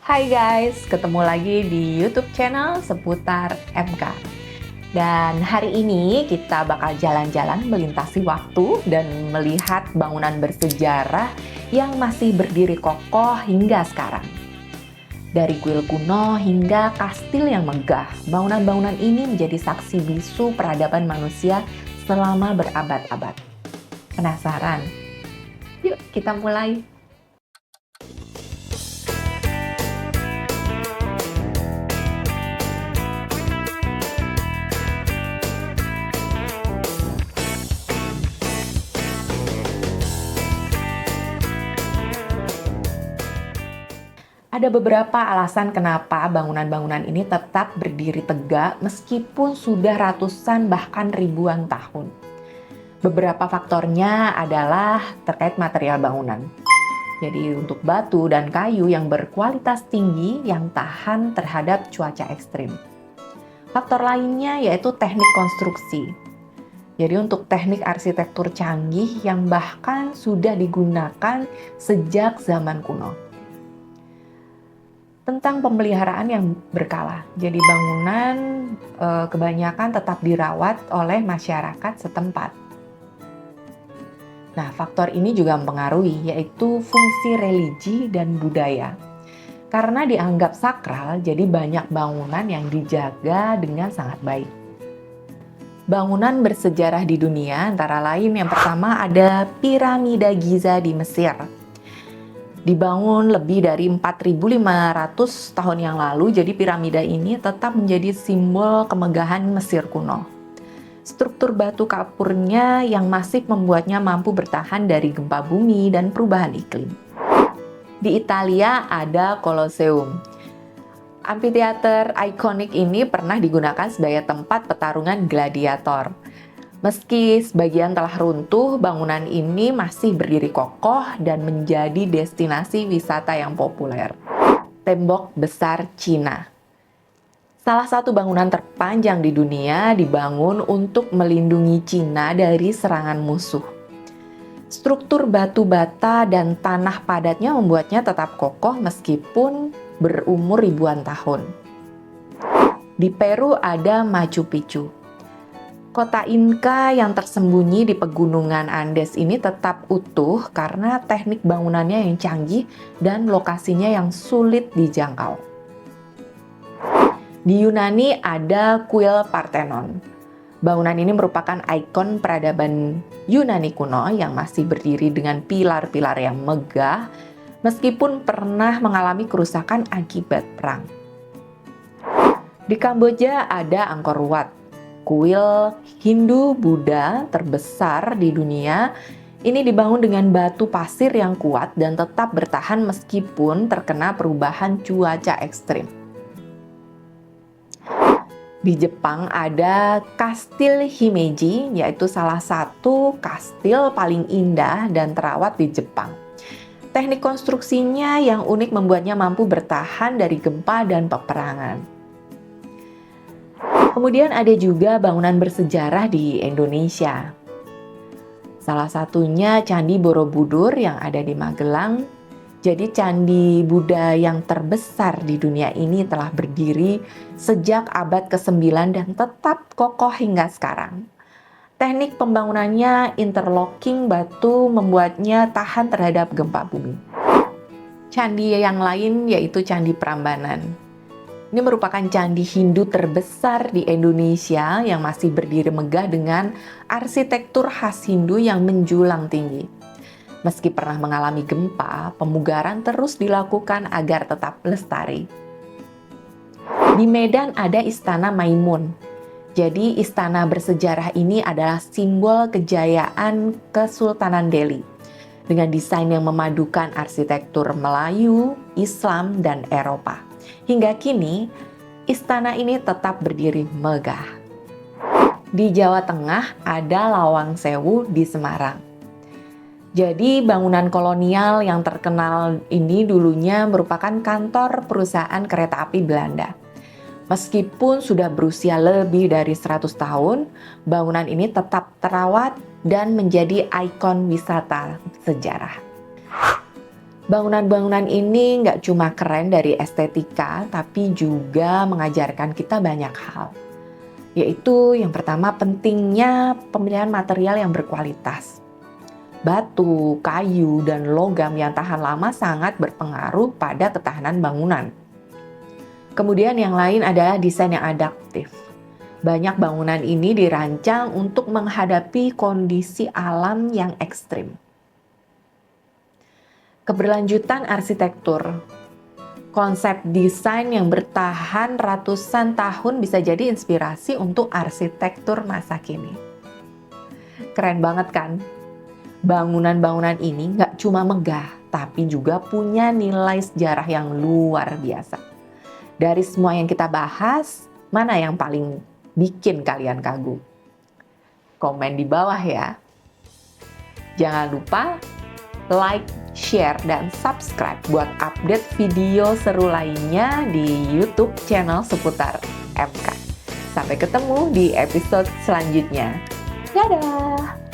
Hai guys, ketemu lagi di YouTube channel seputar MK. Dan hari ini kita bakal jalan-jalan melintasi waktu dan melihat bangunan bersejarah yang masih berdiri kokoh hingga sekarang. Dari kuil kuno hingga kastil yang megah, bangunan-bangunan ini menjadi saksi bisu peradaban manusia selama berabad-abad. Penasaran? Yuk kita mulai! Ada beberapa alasan kenapa bangunan-bangunan ini tetap berdiri tegak meskipun sudah ratusan bahkan ribuan tahun. Beberapa faktornya adalah terkait material bangunan. Jadi untuk batu dan kayu yang berkualitas tinggi yang tahan terhadap cuaca ekstrim. Faktor lainnya yaitu teknik konstruksi. Jadi untuk teknik arsitektur canggih yang bahkan sudah digunakan sejak zaman kuno. Tentang pemeliharaan yang berkala. Jadi bangunan kebanyakan tetap dirawat oleh masyarakat setempat. Nah, faktor ini juga mempengaruhi yaitu fungsi religi dan budaya. Karena dianggap sakral, jadi banyak bangunan yang dijaga dengan sangat baik. Bangunan bersejarah di dunia antara lain yang pertama ada Piramida Giza di Mesir. Dibangun lebih dari 4.500 tahun yang lalu, jadi piramida ini tetap menjadi simbol kemegahan Mesir kuno. Struktur batu kapurnya yang masif membuatnya mampu bertahan dari gempa bumi dan perubahan iklim. Di Italia ada Colosseum. Amphitheater ikonik ini pernah digunakan sebagai tempat pertarungan gladiator. Meski sebagian telah runtuh, bangunan ini masih berdiri kokoh dan menjadi destinasi wisata yang populer. Tembok Besar Cina. Salah satu bangunan terpanjang di dunia dibangun untuk melindungi Cina dari serangan musuh. Struktur batu bata dan tanah padatnya membuatnya tetap kokoh meskipun berumur ribuan tahun. Di Peru ada Machu Picchu. Kota Inca yang tersembunyi di pegunungan Andes ini tetap utuh karena teknik bangunannya yang canggih dan lokasinya yang sulit dijangkau. Di Yunani ada kuil Parthenon. Bangunan ini merupakan ikon peradaban Yunani kuno yang masih berdiri dengan pilar-pilar yang megah meskipun pernah mengalami kerusakan akibat perang. Di Kamboja ada Angkor Wat. Kuil Hindu-Buddha terbesar di dunia ini dibangun dengan batu pasir yang kuat dan tetap bertahan meskipun terkena perubahan cuaca ekstrim. Di Jepang ada Kastil Himeji, yaitu salah satu kastil paling indah dan terawat di Jepang. Teknik konstruksinya yang unik membuatnya mampu bertahan dari gempa dan peperangan. Kemudian ada juga bangunan bersejarah di Indonesia. Salah satunya Candi Borobudur yang ada di Magelang. Jadi Candi Buddha yang terbesar di dunia ini telah berdiri sejak abad ke-9 dan tetap kokoh hingga sekarang. Teknik pembangunannya interlocking batu membuatnya tahan terhadap gempa bumi. Candi yang lain yaitu Candi Prambanan. Ini merupakan candi Hindu terbesar di Indonesia yang masih berdiri megah dengan arsitektur khas Hindu yang menjulang tinggi. Meski pernah mengalami gempa, pemugaran terus dilakukan agar tetap lestari. Di Medan ada Istana Maimun. Jadi istana bersejarah ini adalah simbol kejayaan Kesultanan Delhi. Dengan desain yang memadukan arsitektur Melayu, Islam, dan Eropa. Hingga kini, istana ini tetap berdiri megah. Di Jawa Tengah ada Lawang Sewu di Semarang. Jadi bangunan kolonial yang terkenal ini dulunya merupakan kantor perusahaan kereta api Belanda. Meskipun sudah berusia lebih dari 100 tahun, bangunan ini tetap terawat dan menjadi ikon wisata sejarah. Bangunan-bangunan ini nggak cuma keren dari estetika, tapi juga mengajarkan kita banyak hal. Yaitu yang pertama pentingnya pemilihan material yang berkualitas. Batu, kayu, dan logam yang tahan lama sangat berpengaruh pada ketahanan bangunan. Kemudian yang lain adalah desain yang adaptif. Banyak bangunan ini dirancang untuk menghadapi kondisi alam yang ekstrim. Keberlanjutan arsitektur. Konsep desain yang bertahan ratusan tahun bisa jadi inspirasi untuk arsitektur masa kini. Keren banget kan? Bangunan-bangunan ini nggak cuma megah, tapi juga punya nilai sejarah yang luar biasa. Dari semua yang kita bahas, mana yang paling bikin kalian kagum? Komen di bawah ya. Jangan lupa like, share, dan subscribe buat update video seru lainnya di YouTube channel seputar MK. Sampai ketemu di episode selanjutnya. Dadah!